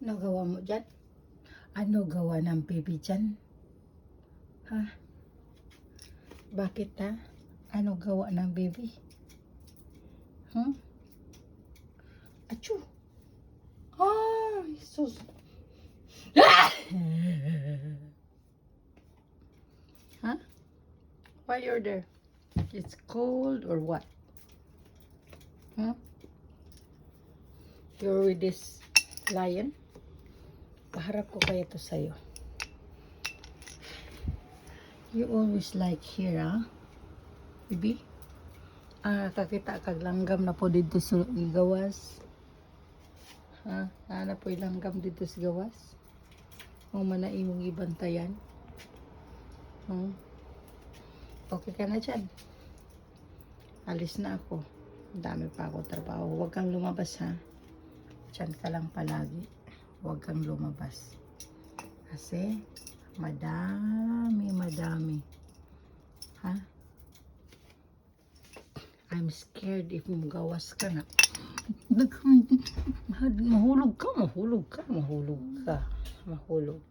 Ano gawa mo dyan? Ano gawa ng baby dyan? Ha? Bakit ha? Ano gawa ng baby? Achoo! Ay, sus! Ah! Huh? Why you're there? It's cold or what? Huh? You're with this lion? Paharap ko kaya to sa'yo. You always like here, huh? Baby? Kakita kag langgam na po dito sa gawas. Ha? Na po langgam dito sa gawas. Kung manai mong ibantayan. Okay ka na dyan. Alis na ako. Ang dami pa ako trabaho. Huwag kang lumabas ha. Diyan ka lang palagi. Huwag kang lumabas. Kasi madami. Ha? I'm scared if magawas ka na. Mahulog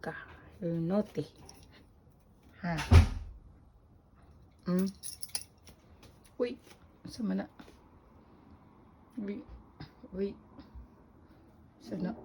ka. You're naughty. Ha? Uy, sama na. Uy. Sana.